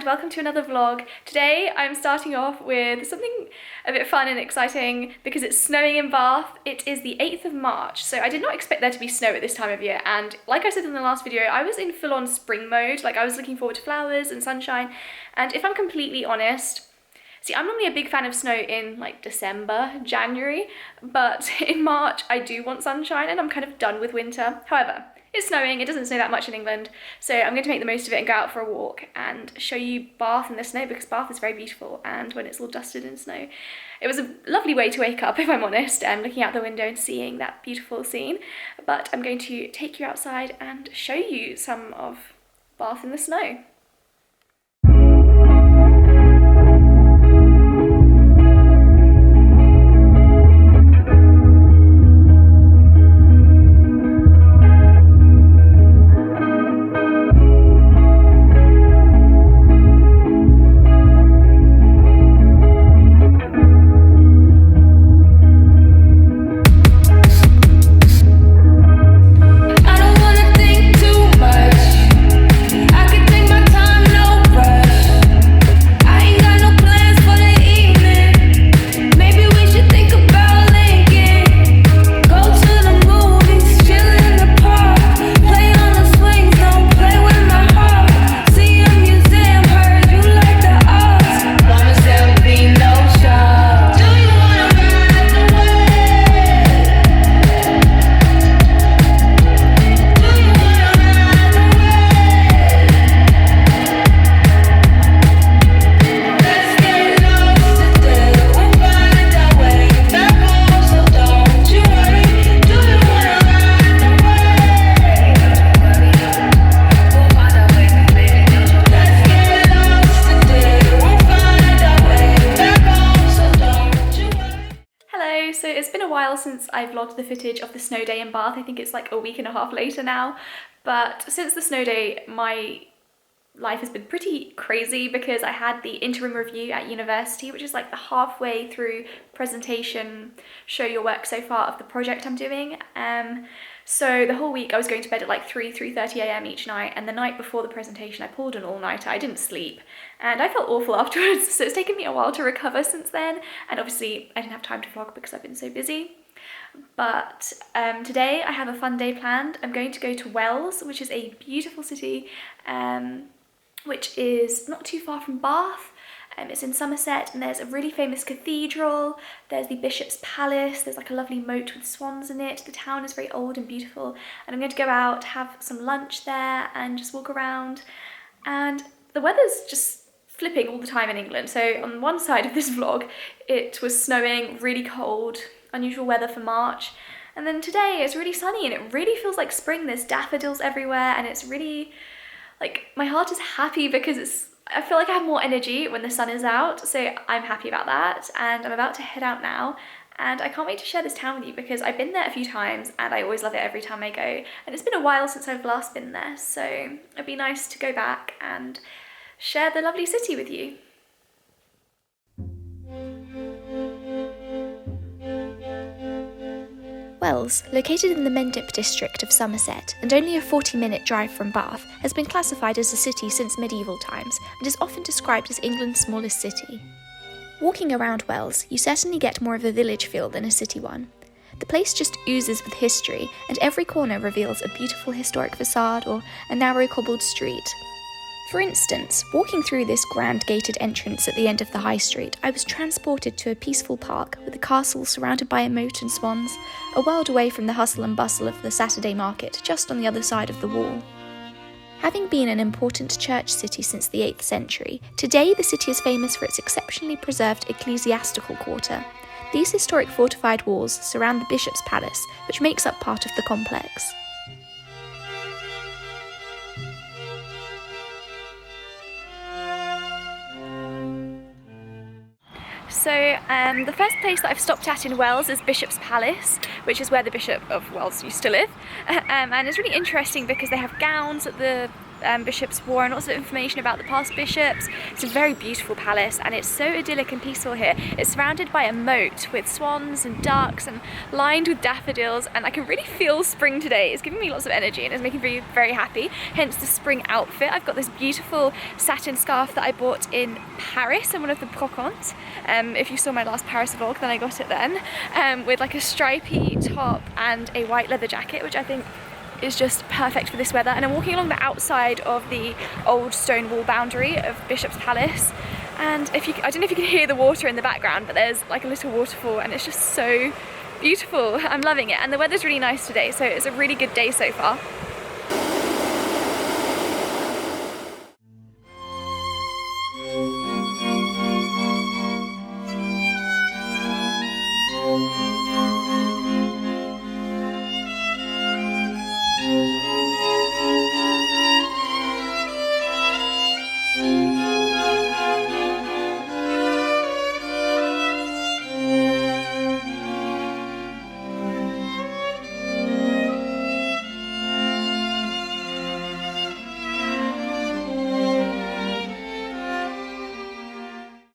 and welcome to another vlog. Today I'm starting off with something a bit fun and exciting because it's snowing in Bath. It is the 8th of March, so I did not expect there to be snow at this time of year, and like I said in the last video, I was in full-on spring mode. Like, I was looking forward to flowers and sunshine, and if I'm completely honest, see, I'm normally a big fan of snow in like December, January, but in March I do want sunshine and I'm kind of done with winter. However, it's snowing, it doesn't snow that much in England, so I'm going to make the most of it and go out for a walk and show you Bath in the snow, because Bath is very beautiful, and when it's all dusted in snow. It was a lovely way to wake up, if I'm honest, looking out the window and seeing that beautiful scene. But I'm going to take you outside and show you some of Bath in the snow. So it's been a while since I vlogged the footage of the snow day in Bath. I think it's like a week and a half later now. But since the snow day, my life has been pretty crazy because I had the interim review at university, which is like the halfway through presentation, show your work so far of the project I'm doing. So the whole week I was going to bed at like 3:30 a.m. each night, and the night before the presentation I pulled an all-nighter. I didn't sleep and I felt awful afterwards, so it's taken me a while to recover since then, and obviously I didn't have time to vlog because I've been so busy. But today I have a fun day planned. I'm going to go to Wells, which is a beautiful city, which is not too far from Bath. It's in Somerset, and there's a really famous cathedral, there's the Bishop's Palace, there's like a lovely moat with swans in it. The town is very old and beautiful, and I'm going to go out, have some lunch there and just walk around. And the weather's just flipping all the time in England. So on one side of this vlog it was snowing, really cold, unusual weather for March, and then today it's really sunny and it really feels like spring. There's daffodils everywhere, and it's really like, my heart is happy because I feel like I have more energy when the sun is out, so I'm happy about that. And I'm about to head out now, and I can't wait to share this town with you because I've been there a few times and I always love it every time I go, and it's been a while since I've last been there, so it'd be nice to go back and share the lovely city with you. Wells, located in the Mendip district of Somerset and only a 40-minute drive from Bath, has been classified as a city since medieval times and is often described as England's smallest city. Walking around Wells, you certainly get more of a village feel than a city one. The place just oozes with history, and every corner reveals a beautiful historic facade or a narrow cobbled street. For instance, walking through this grand gated entrance at the end of the high street, I was transported to a peaceful park with a castle surrounded by a moat and swans, a world away from the hustle and bustle of the Saturday market just on the other side of the wall. Having been an important church city since the 8th century, today the city is famous for its exceptionally preserved ecclesiastical quarter. These historic fortified walls surround the Bishop's Palace, which makes up part of the complex. So the first place that I've stopped at in Wells is Bishop's Palace, which is where the Bishop of Wells used to live. And it's really interesting because they have gowns at the bishops wore and lots of information about the past bishops. It's a very beautiful palace and it's so idyllic and peaceful here. It's surrounded by a moat with swans and ducks and lined with daffodils, and I can really feel spring today. It's giving me lots of energy and it's making me very happy, hence the spring outfit. I've got this beautiful satin scarf that I bought in Paris in one of the brocantes. If you saw my last Paris vlog, then I got it then, with like a stripy top and a white leather jacket, which I think is just perfect for this weather. And I'm walking along the outside of the old stone wall boundary of Bishop's Palace, and I don't know if you can hear the water in the background, but there's like a little waterfall and it's just so beautiful. I'm loving it, and the weather's really nice today, so it's a really good day so far.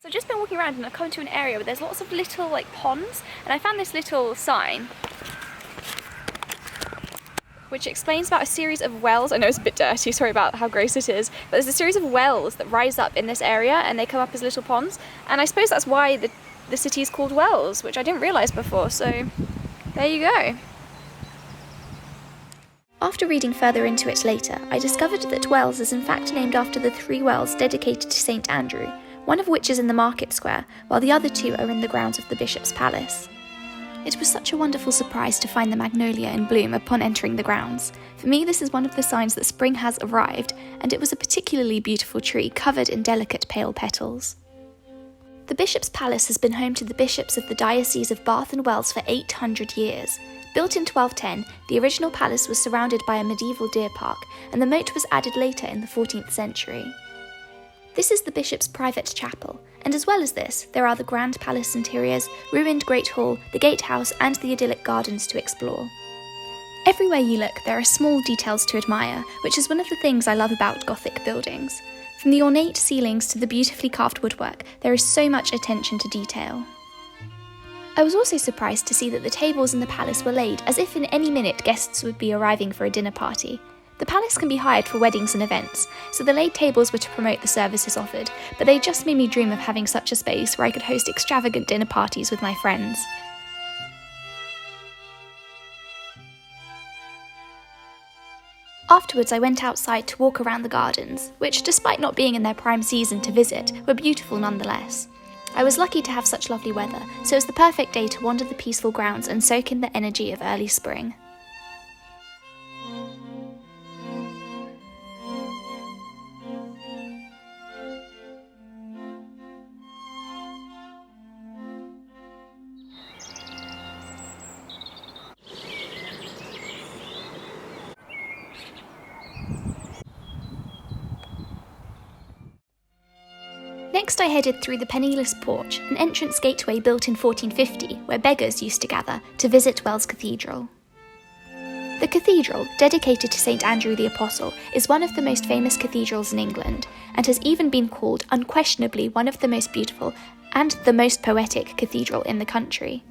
I've just been walking around and I've come to an area where there's lots of little like ponds, and I found this little sign which explains about a series of wells. I know it's a bit dirty, sorry about how gross it is, but there's a series of wells that rise up in this area and they come up as little ponds, and I suppose that's why the city is called Wells, which I didn't realise before, so there you go. After reading further into it later, I discovered that Wells is in fact named after the 3 wells dedicated to St Andrew, one of which is in the market square, while the other 2 are in the grounds of the Bishop's Palace. It was such a wonderful surprise to find the magnolia in bloom upon entering the grounds. For me, this is one of the signs that spring has arrived, and it was a particularly beautiful tree covered in delicate pale petals. The Bishop's Palace has been home to the bishops of the Diocese of Bath and Wells for 800 years. Built in 1210, the original palace was surrounded by a medieval deer park, and the moat was added later in the 14th century. This is the bishop's private chapel, and as well as this, there are the grand palace interiors, ruined Great Hall, the gatehouse, and the idyllic gardens to explore. Everywhere you look, there are small details to admire, which is one of the things I love about Gothic buildings. From the ornate ceilings to the beautifully carved woodwork, there is so much attention to detail. I was also surprised to see that the tables in the palace were laid as if in any minute guests would be arriving for a dinner party. The palace can be hired for weddings and events, so the laid tables were to promote the services offered, but they just made me dream of having such a space where I could host extravagant dinner parties with my friends. Afterwards, I went outside to walk around the gardens, which, despite not being in their prime season to visit, were beautiful nonetheless. I was lucky to have such lovely weather, so it was the perfect day to wander the peaceful grounds and soak in the energy of early spring. Next I headed through the Penniless Porch, an entrance gateway built in 1450, where beggars used to gather to visit Wells Cathedral. The cathedral, dedicated to St Andrew the Apostle, is one of the most famous cathedrals in England, and has even been called unquestionably one of the most beautiful and the most poetic cathedral in the country.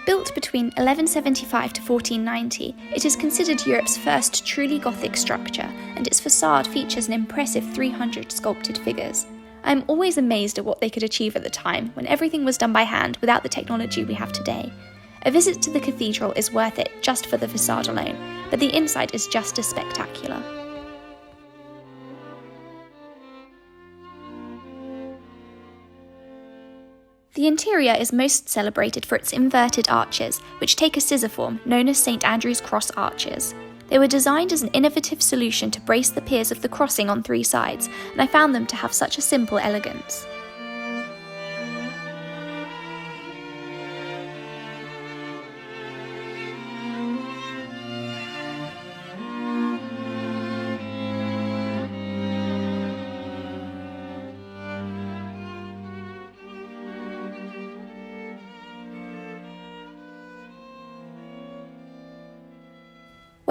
Built between 1175 to 1490, it is considered Europe's first truly Gothic structure, and its facade features an impressive 300 sculpted figures. I am always amazed at what they could achieve at the time, when everything was done by hand without the technology we have today. A visit to the cathedral is worth it just for the facade alone, but the inside is just as spectacular. The interior is most celebrated for its inverted arches, which take a scissor form known as St Andrew's Cross arches. They were designed as an innovative solution to brace the piers of the crossing on 3 sides, and I found them to have such a simple elegance.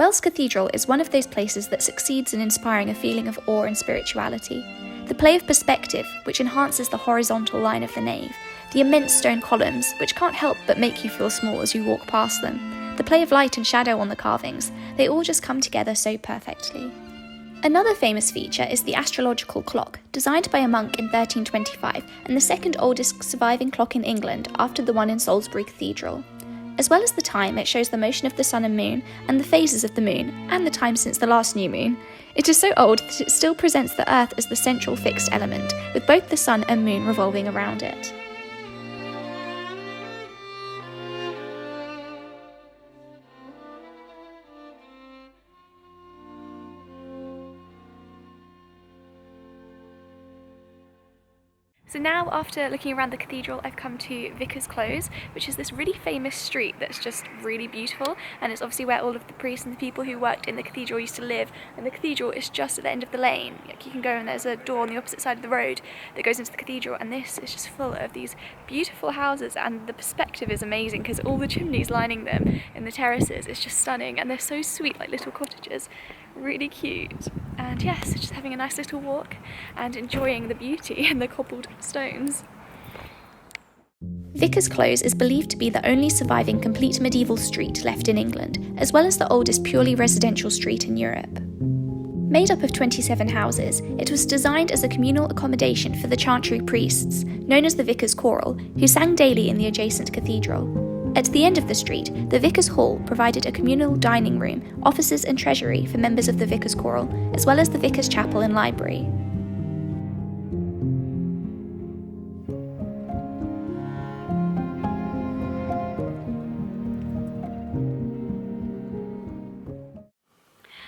Wells Cathedral is one of those places that succeeds in inspiring a feeling of awe and spirituality. The play of perspective, which enhances the horizontal line of the nave, the immense stone columns, which can't help but make you feel small as you walk past them, the play of light and shadow on the carvings, they all just come together so perfectly. Another famous feature is the astrological clock, designed by a monk in 1325 and the second oldest surviving clock in England after the one in Salisbury Cathedral. As well as the time, it shows the motion of the sun and moon, and the phases of the moon, and the time since the last new moon. It is so old that it still presents the Earth as the central fixed element, with both the sun and moon revolving around it. So now, after looking around the cathedral, I've come to Vicar's Close, which is this really famous street that's just really beautiful, and it's obviously where all of the priests and the people who worked in the cathedral used to live, and the cathedral is just at the end of the lane. Like, you can go and there's a door on the opposite side of the road that goes into the cathedral, and this is just full of these beautiful houses, and the perspective is amazing because all the chimneys lining them in the terraces is just stunning, and they're so sweet, like little cottages. Really cute. And yes, just having a nice little walk and enjoying the beauty and the cobbled stones. Vicar's Close is believed to be the only surviving complete medieval street left in England, as well as the oldest purely residential street in Europe. Made up of 27 houses, it was designed as a communal accommodation for the chantry priests, known as the Vicar's Choral, who sang daily in the adjacent cathedral. At the end of the street, the Vicar's Hall provided a communal dining room, offices and treasury for members of the Vicar's Choral, as well as the Vicar's Chapel and library.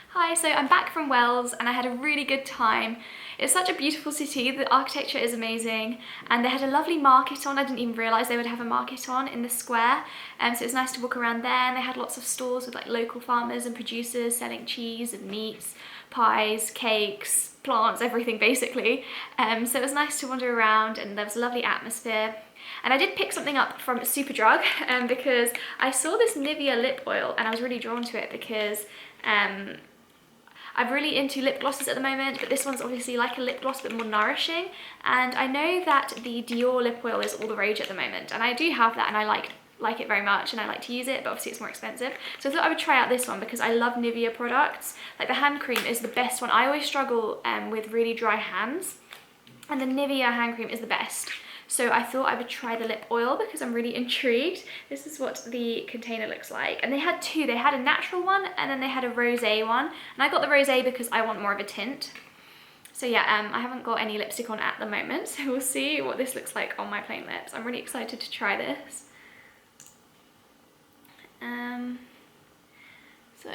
Hi, so I'm back from Wells and I had a really good time. It's such a beautiful city, the architecture is amazing, and they had a lovely market on. I didn't even realise they would have a market on in the square, so it was nice to walk around there, and they had lots of stalls with like local farmers and producers selling cheese and meats, pies, cakes, plants, everything basically. So it was nice to wander around and there was a lovely atmosphere. And I did pick something up from Superdrug because I saw this Nivea lip oil and I was really drawn to it because I'm really into lip glosses at the moment, but this one's obviously like a lip gloss but more nourishing, and I know that the Dior lip oil is all the rage at the moment, and I do have that and I like it very much and I like to use it, but obviously it's more expensive. So I thought I would try out this one because I love Nivea products. Like, the hand cream is the best one. I always struggle with really dry hands, and the Nivea hand cream is the best. So I thought I would try the lip oil because I'm really intrigued. This is what the container looks like. And they had two. They had a natural one and then they had a rosé one. And I got the rosé because I want more of a tint. So yeah, I haven't got any lipstick on at the moment. So we'll see what this looks like on my plain lips. I'm really excited to try this. So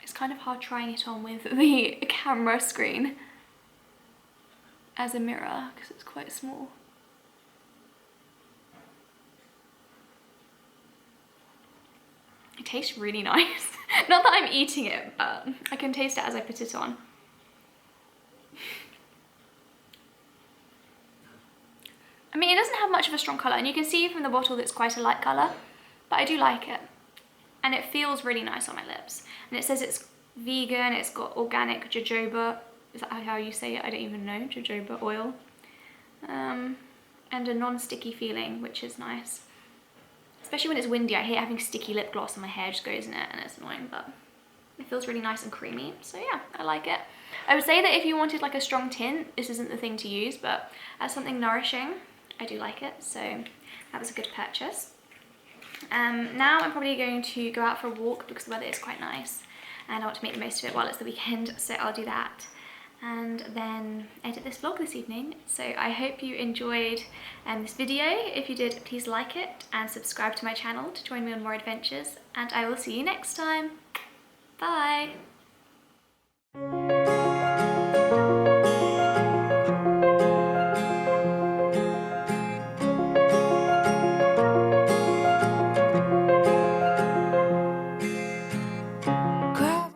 it's kind of hard trying it on with the camera screen as a mirror because it's quite small. It tastes really nice. Not that I'm eating it, but I can taste it as I put it on. I mean, it doesn't have much of a strong colour, and you can see from the bottle that it's quite a light colour, but I do like it. And it feels really nice on my lips. And it says it's vegan, it's got organic jojoba, is that how you say it? I don't even know, jojoba oil. And a non-sticky feeling, which is nice. Especially when it's windy, I hate having sticky lip gloss and my hair just goes in it and it's annoying, but it feels really nice and creamy. So yeah, I like it. I would say that if you wanted like a strong tint, this isn't the thing to use, but as something nourishing, I do like it. So that was a good purchase. Now I'm probably going to go out for a walk because the weather is quite nice and I want to make the most of it while it's the weekend, so I'll do that and then edit this vlog this evening. So I hope you enjoyed this video. If you did, please like it and subscribe to my channel to join me on more adventures, and I will see you next time. Bye!